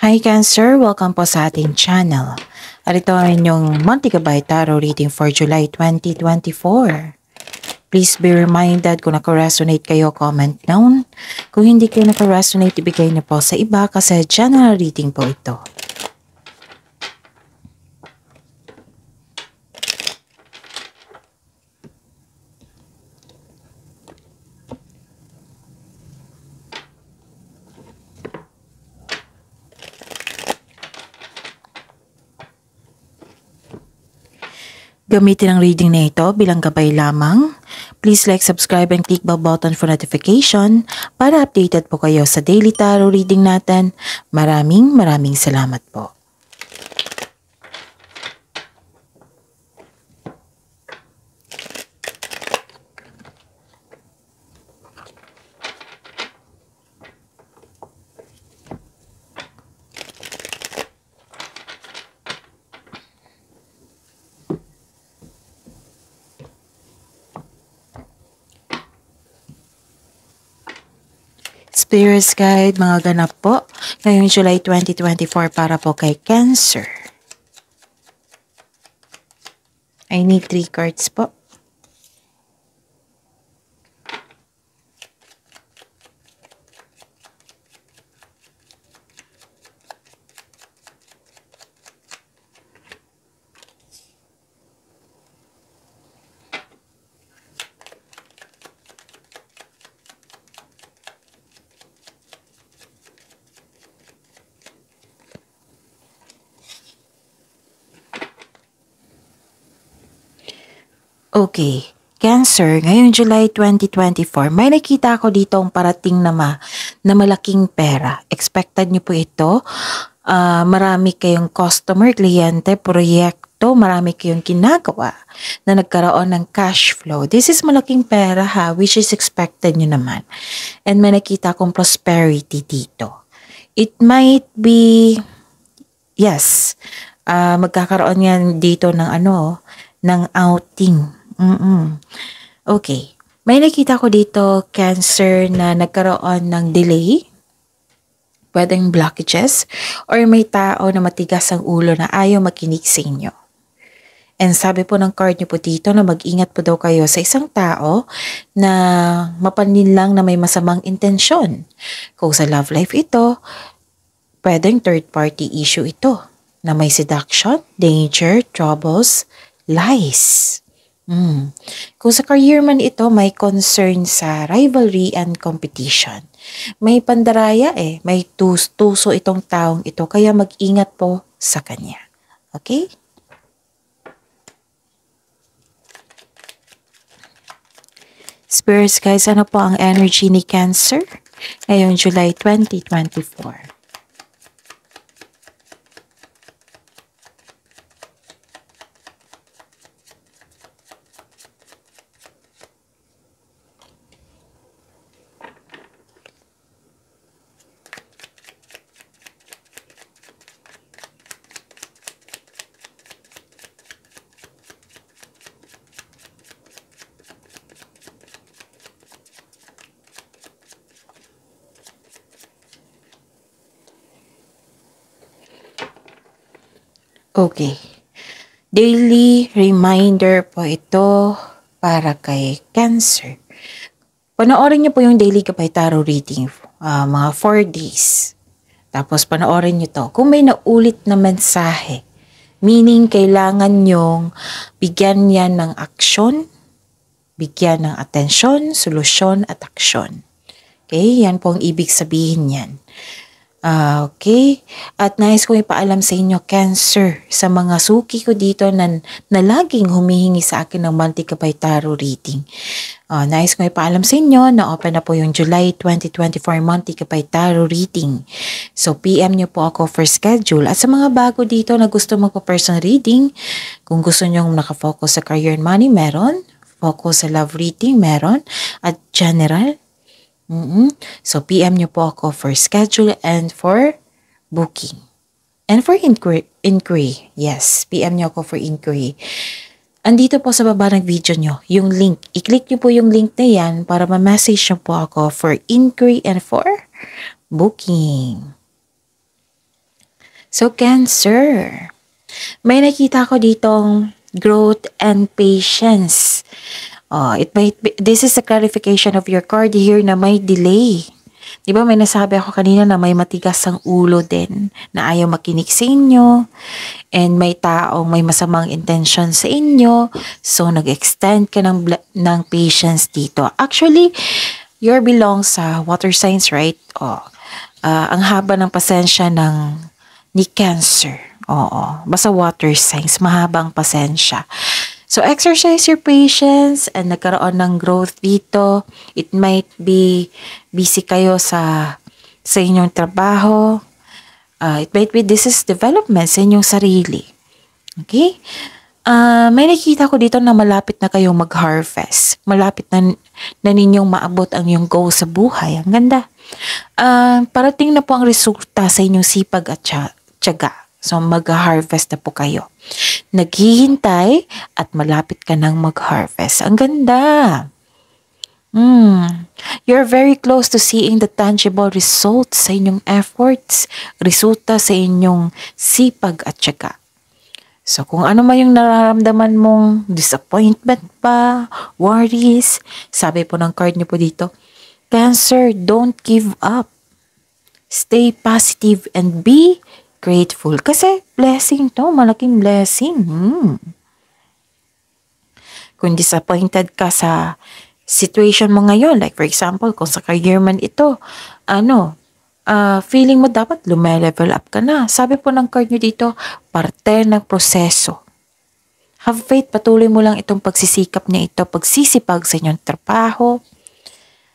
Hi Cancer! Welcome po sa ating channel. At ito ang inyong Monthly Gabay Tarot reading for July 2024. Please be reminded kung naka-resonate kayo, comment down. Kung hindi kayo naka-resonate, ibigay na po sa iba kasi general reading po ito. Gamitin ang reading na ito bilang gabay lamang. Please like, subscribe, and click bell button for notification para updated po kayo sa daily tarot reading natin. Maraming salamat po. Spirits Guide, mga ganap po, ngayong July 2024 para po kay Cancer. I need 3 cards po. Okay, Cancer, ngayong July 2024, may nakita ako dito ang parating na malaking pera. Expected niyo po ito? Marami kayong customer, kliyente, proyekto, marami kayong ginagawa na nagkaroon ng cash flow. This is malaking pera ha, which is expected nyo naman. And may nakita akong prosperity dito. It might be, yes, magkakaroon yan dito ng ng outing. Okay. May nakita ko dito, Cancer, na nagkaroon ng delay. Pwedeng blockages. Or may tao na matigas ang ulo na ayaw makinig sa inyo. And sabi po ng card niyo po dito na mag-ingat po daw kayo sa isang tao na mapansin lang na may masamang intensyon. Kung sa love life ito, pwedeng third party issue ito na may seduction, danger, troubles, lies. Kung sa career man ito, may concern sa rivalry and competition. May pandaraya may tuso itong taong ito, kaya mag-ingat po sa kanya. Okay? Spirits guys, ano po ang energy ni Cancer ngayong July 2024? Okay. Daily reminder po ito para kay Cancer. Panoorin niyo po yung daily Gabay Tarot reading, mga 4 days. Tapos panoorin niyo to. Kung may naulit na mensahe, meaning kailangan nyong bigyan yan ng aksyon, bigyan ng atensyon, solusyon at aksyon. Okay, yan po ang ibig sabihin yan. Okay, at nais ko ipaalam sa inyo, Cancer, sa mga suki ko dito na laging humihingi sa akin ng Monthly Gabay Tarot reading. Nais ko ipaalam sa inyo na open na po yung July 2024 Monthly Gabay Tarot reading. So, PM nyo po ako for schedule. At sa mga bago dito na gusto magpa-personal reading, kung gusto nyo nakafocus sa career and money, meron. Focus sa love reading, meron. At general, so, PM nyo po ako for schedule and for booking. And for inquiry. Yes, PM nyo ako for inquiry. Andito po sa baba ng video nyo, yung link. I-click nyo po yung link na yan para ma-message nyo po ako for inquiry and for booking. So, Cancer, may nakita ko ditong growth and patience. This is a clarification of your card here na may delay. Di ba may nasabi ako kanina na may matigas ang ulo din na ayaw makinig sa inyo and may taong may masamang intention sa inyo. So, nag-extend ka ng patience dito. Actually, you belong sa water signs, right? Ang haba ng pasensya ni Cancer. Oo, basta water signs, mahaba ang pasensya. So, exercise your patience and nagkaroon ng growth dito. It might be busy kayo sa inyong trabaho. It might be this is development sa inyong sarili. Okay? May nakita ko dito na malapit na kayong mag-harvest. Malapit na ninyong maabot ang iyong goal sa buhay. Ang ganda. Parating na po ang resulta sa inyong sipag at tiyaga. So, mag-harvest na po kayo. Naghihintay at malapit ka nang mag-harvest. Ang ganda. You're very close to seeing the tangible results sa inyong efforts, resulta sa inyong sipag at tiyaga. So, kung ano man yung nararamdaman mong disappointment pa, worries, sabi po ng card niyo po dito, Cancer, don't give up. Stay positive and be grateful. Kasi blessing to, malaking blessing. Kung disappointed ka sa situation mo ngayon, like for example, kung sa career man ito, feeling mo dapat lume-level up ka na. Sabi po ng card nyo dito, parte ng proseso. Have faith, patuloy mo lang itong pagsisikap na ito, pagsisipag sa inyong trabaho.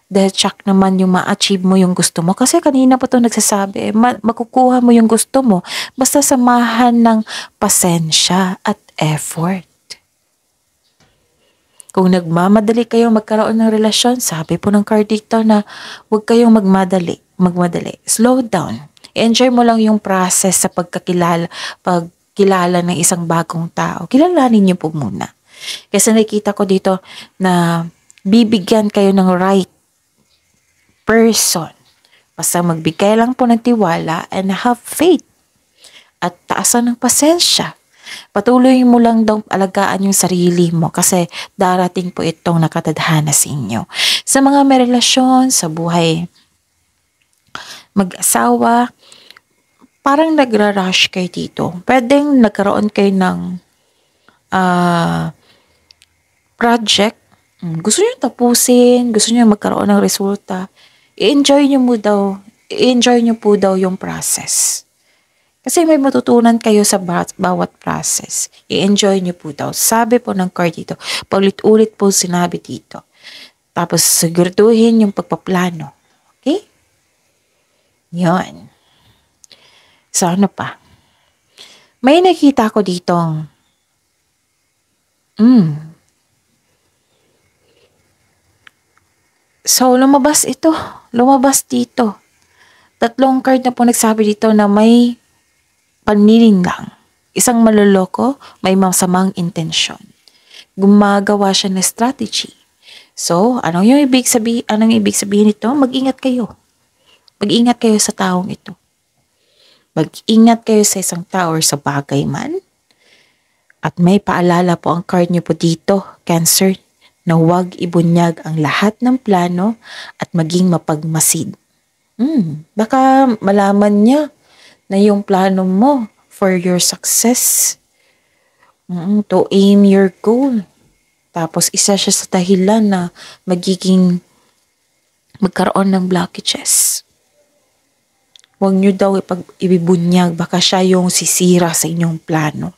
Dahil check naman yung ma-achieve mo yung gusto mo. Kasi kanina pa ito nagsasabi, makukuha mo yung gusto mo. Basta samahan ng pasensya at effort. Kung nagmamadali kayong magkaroon ng relasyon, sabi po ng card dito na huwag kayong magmadali. Slow down. Enjoy mo lang yung process sa pagkilala ng isang bagong tao. Kilalanin niyo po muna. Kasi nakita ko dito na bibigyan kayo ng right person. Basta magbigay lang po ng tiwala and have faith. At taasan ng pasensya. Patuloy mo lang daw alagaan yung sarili mo kasi darating po itong nakatadhana sa inyo. Sa mga may relasyon, sa buhay mag-asawa, parang nagra-rush kayo dito. Pwedeng nagkaroon kayo ng project. Gusto nyo tapusin, gusto nyo magkaroon ng resulta. I-enjoy nyo po daw yung process. Kasi may matutunan kayo sa bawat process. I-enjoy nyo po daw. Sabi po ng card dito, paulit-ulit po sinabi dito. Tapos siguraduhin yung pagpaplano. Okay? Yon. So ano pa? May nakita ko ditong So, lumabas dito. 3 card na po nagsabi dito na may panlilin lang. Isang maloloko, may masamang intensyon. Gumagawa siya ng strategy. So, anong ibig sabihin nito? Mag-ingat kayo. Mag-ingat kayo sa taong ito. Mag-ingat kayo sa isang tao or sa bagay man. At may paalala po ang card niyo po dito, Cancer, na huwag ibunyag ang lahat ng plano at maging mapagmasid. Baka malaman niya na yung plano mo for your success. To aim your goal. Tapos isa siya sa dahilan na magkaroon ng blockages. Huwag niyo daw ibibunyag, baka siya yung sisira sa inyong plano.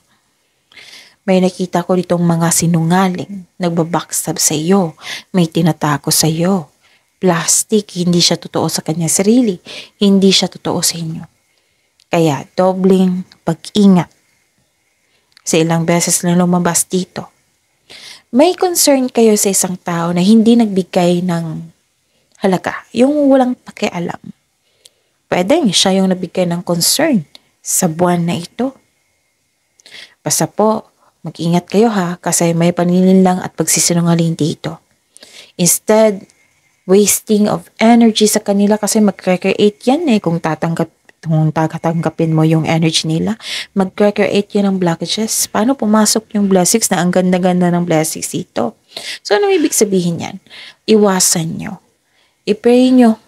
May nakita ko ditong mga sinungaling, nagbabackstab sa iyo, may tinatako sa iyo. Plastic, hindi siya totoo sa kanya sarili, hindi siya totoo sa inyo. Kaya, dobling pag-ingat. Sa ilang beses na lumabas dito. May concern kayo sa isang tao na hindi nagbigay ng halaga, yung walang pakialam. Pwede siya yung nagbigay ng concern sa buwan na ito. Basta po, mag-ingat kayo ha, kasi may panlilinlang at pagsisinungaling dito. Instead, wasting of energy sa kanila kasi mag-create yan kung kung tatanggapin mo yung energy nila, mag-create yan ng blockages. Paano pumasok yung blessings na ang ganda-ganda ng blessings dito? So, anong ibig sabihin yan? Iwasan nyo. I-pray nyo.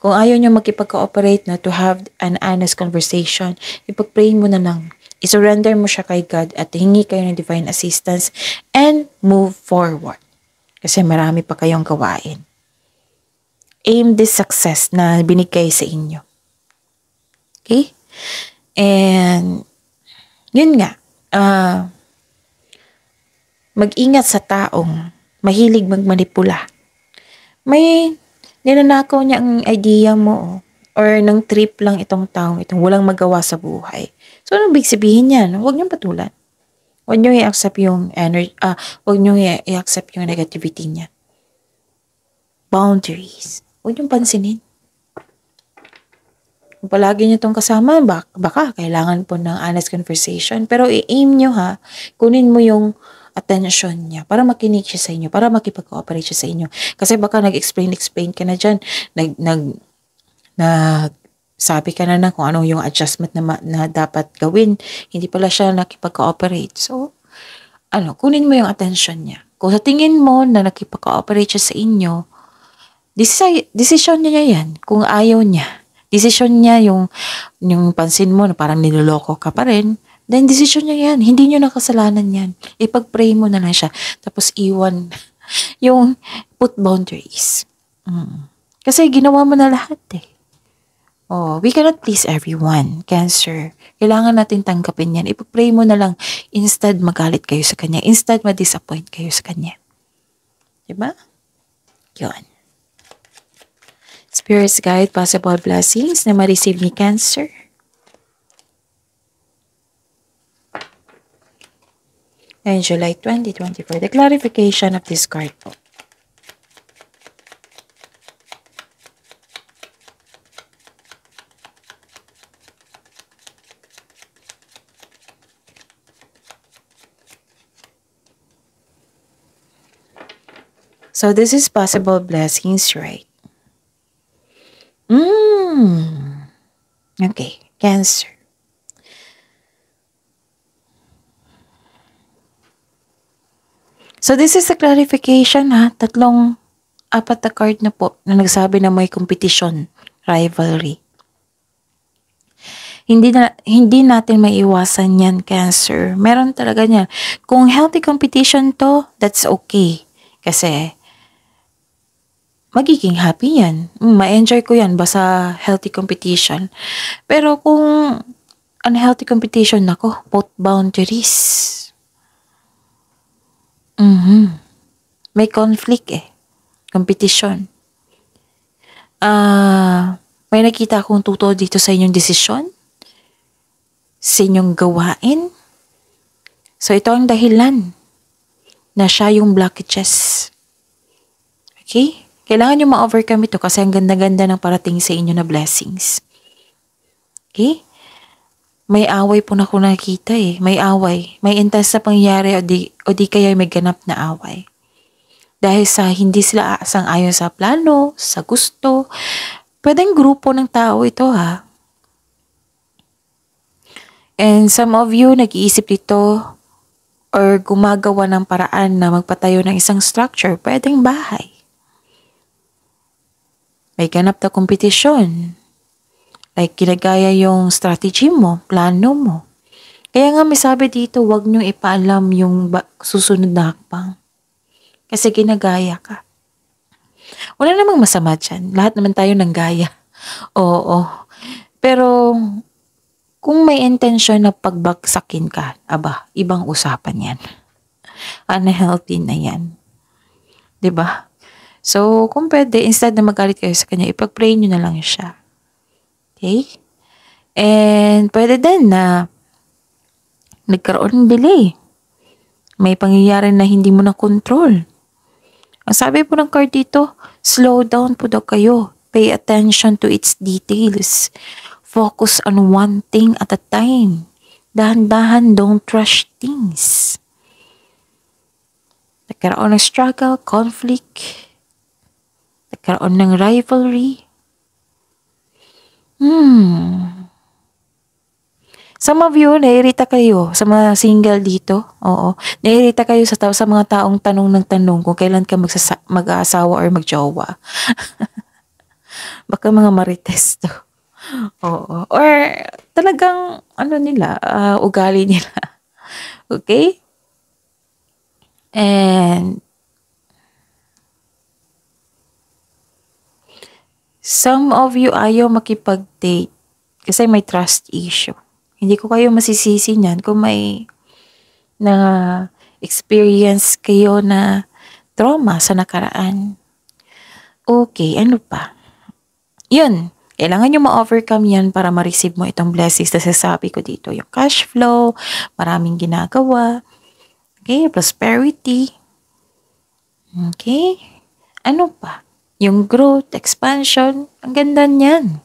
Kung ayaw nyo makipag-cooperate na to have an honest conversation, ipag-pray mo na lang. I-surrender mo siya kay God at hingi kayo ng divine assistance and move forward. Kasi marami pa kayong gawain. Aim this success na binigay sa inyo. Okay? And, yun nga, mag-ingat sa taong mahilig magmanipula. May ninanakaw niya ang idea mo or ng trip lang itong taong itong walang magawa sa buhay. So, anong big sabihin yan? Huwag niyong patulan. Huwag niyong i-accept yung energy, huwag niyong i-accept yung negativity niya. Boundaries. Huwag niyong pansinin. Kung palagi niyo itong kasama, baka kailangan po ng honest conversation. Pero i-aim niyo ha, kunin mo yung attention niya para makinig siya sa inyo, para makipag-cooperate siya sa inyo. Kasi baka nag-explain ka na dyan, sabi ka na kung ano yung adjustment na dapat gawin. Hindi pala siya nakipag-cooperate. So, kunin mo yung attention niya. Kung sa tingin mo na nakipag-cooperate siya sa inyo, decision niya yan. Kung ayaw niya, decision niya yung pansin mo na parang niloloko ka pa rin, then decision niya yan. Hindi niyo nakasalanan yan. Ipag-pray mo na lang siya. Tapos iwan yung put boundaries. Kasi ginawa mo na lahat eh. Oh, we cannot please everyone, Cancer. Kailangan natin tanggapin yan. Ipag-pray mo na lang. Instead, magalit kayo sa kanya. Instead, ma-disappoint kayo sa kanya. Diba? Yun. Spirit's Guide, possible blessings na ma-receive ni Cancer. And July 2024, the clarification of this card po. So this is possible blessings, right? Okay, Cancer. So this is a clarification ha. Apat na card na po na nagsabi na may competition, rivalry. Hindi natin maiwasan yan, Cancer. Meron talaga niyan. Kung healthy competition to, that's okay. Kasi magiging happy yan. Ma-enjoy ko yan basta healthy competition. Pero kung unhealthy competition, nako, put boundaries. May conflict eh. Competition. May nakita akong tuto dito sa inyong desisyon. Sa inyong gawain. So ito ang dahilan na siya yung blockages. Okay? Kailangan nyo ma-overcome ito kasi ang ganda-ganda ng parating sa inyo na blessings. Okay? May away po na ako nakita eh. May away. May intense na pangyayari o di kaya may ganap na away. Dahil sa hindi sila sang-ayon sa plano, sa gusto. Pwedeng grupo ng tao ito ha. And some of you nag-iisip dito or gumagawa ng paraan na magpatayo ng isang structure. Pwedeng bahay. May ganap na kompetisyon. Like, ginagaya yung strategy mo, plano mo. Kaya nga may sabi dito, huwag niyong ipaalam yung susunod na hakbang. Kasi ginagaya ka. Wala namang masama dyan. Lahat naman tayo ng gaya. Oo. Pero, kung may intention na pagbagsakin ka, ibang usapan yan. Unhealthy na yan. 'Di ba? So, kung pwede, instead na magalit kayo sa kanya, ipag-pray nyo na lang siya. Okay? And pwede din na nagkaroon ng delay. May pangyayari na hindi mo na control. Ang sabi po ng card dito, slow down po daw kayo. Pay attention to its details. Focus on one thing at a time. Dahan-dahan, don't rush things. Nagkaroon ng struggle, conflict. Nagkaroon ng rivalry. Some of you, naiirita kayo sa mga single dito. Oo. Naiirita kayo sa mga taong tanong ng tanong kung kailan ka mag-aasawa or magjowa. Baka mga marites to. Oo. Or talagang, nila, ugali nila. Okay? And some of you ayaw makipag-date kasi may trust issue. Hindi ko kayo masisisi niyan kung may na experience kayo na trauma sa nakaraan. Okay, ano pa? Yun, kailangan nyo ma-overcome yan para ma-receive mo itong blessings na sasabi ko dito. Yung cash flow, maraming ginagawa. Okay, prosperity. Okay, ano pa? Yung growth, expansion, ang ganda niyan.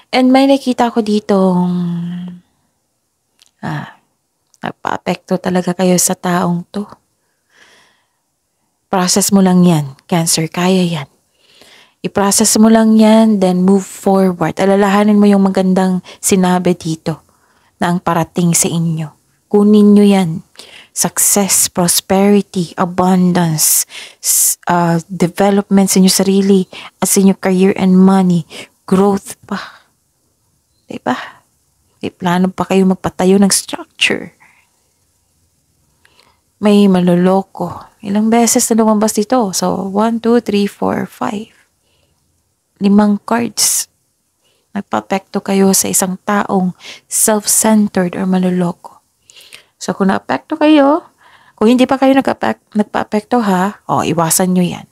And may nakita ko ditong nagpa-apekto talaga kayo sa taong to. Process mo lang yan. Cancer, kaya yan. I-process mo lang yan, then move forward. Alalahanin mo yung magandang sinabi dito na ang parating sa inyo. Kunin nyo yan. Success, prosperity, abundance, development sa inyo sarili at sa inyo career and money, growth pa. Diba? May plano pa kayo magpatayo ng structure. May maloloko. Ilang beses na lumabas dito? So, 1, 2, 3, 4, 5. 5 cards. Nagpa-apekto kayo sa isang taong self-centered or maloloko. So, kung na-apekto kayo, kung hindi pa kayo nagpa-apekto iwasan nyo yan.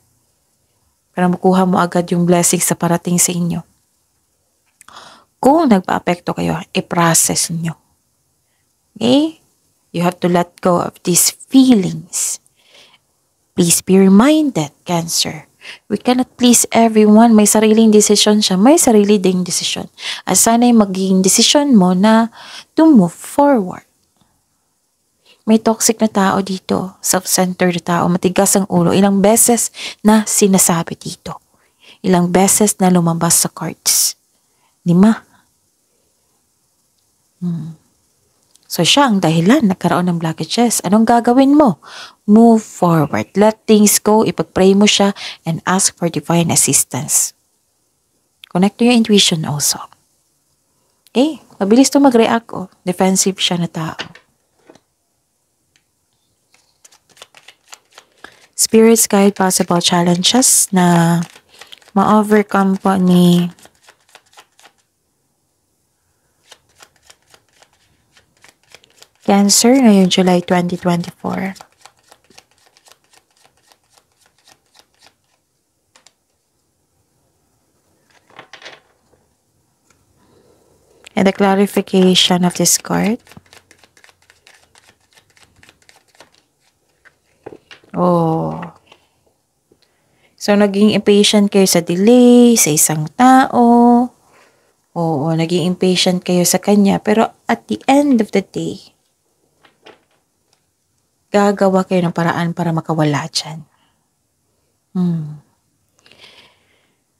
Para makuha mo agad yung blessings sa parating sa inyo. Kung nagpa-apekto kayo, i-process nyo. Okay? You have to let go of these feelings. Please be reminded, Cancer. We cannot please everyone. May sariling desisyon siya. May sarili ding desisyon. At sana'y magiging desisyon mo na to move forward. May toxic na tao dito. Self-centered na tao. Matigas ang ulo. Ilang beses na sinasabi dito. Ilang beses na lumabas sa cards. 5. So siya ang dahilan nagkaroon ng blockages. Anong gagawin mo? Move forward. Let things go. Ipag-pray mo siya and ask for divine assistance. Connect to your intuition also. Okay? Mabilis to mag-react. Defensive siya na tao. Spirits guide possible challenges na ma-overcome po ni Cancer ngayong July 2024. And the clarification of this card. So, naging impatient kayo sa delay, sa isang tao. Naging impatient kayo sa kanya. Pero at the end of the day, gagawa kayo ng paraan para makawala dyan.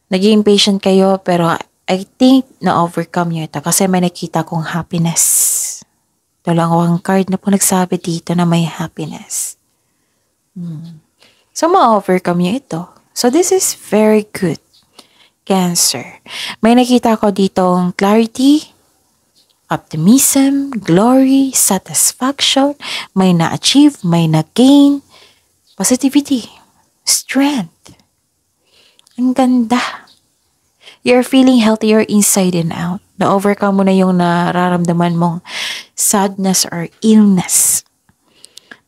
Naging impatient kayo, pero I think na-overcome nyo ito kasi may nakita kong happiness. Dalawang card na po nagsabi dito na may happiness. So, ma-overcome nyo ito. So, this is very good. Cancer. May nakita ko ditong clarity, optimism, glory, satisfaction, may na-achieve, may na-gain, positivity, strength. Ang ganda. You're feeling healthier inside and out. Na-overcome mo na yung nararamdaman mong sadness or illness.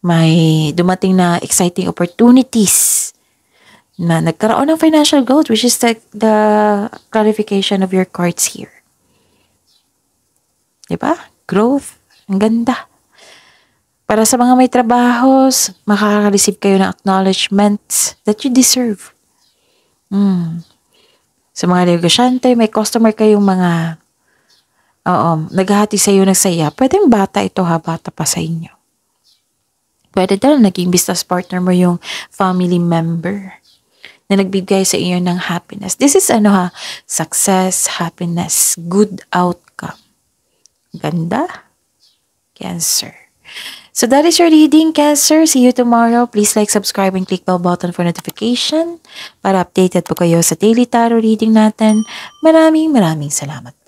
May dumating na exciting opportunities na nagkaroon ng financial growth, which is the clarification of your cards here. Diba? Growth. Ang ganda. Para sa mga may trabaho, makaka-receive kayo ng acknowledgements that you deserve. Sa mga negosyante, may customer kayong mga naghahati sa iyo ng saya. Pwedeng bata ito bata pa sa inyo. Pwede dahil naging business partner mo yung family member. na nagbibigay sa iyo ng happiness. This is success, happiness, good outcome. Ganda? Cancer. So that is your reading, Cancer. See you tomorrow. Please like, subscribe, and click bell button for notification para updated po kayo sa daily tarot reading natin. Maraming salamat.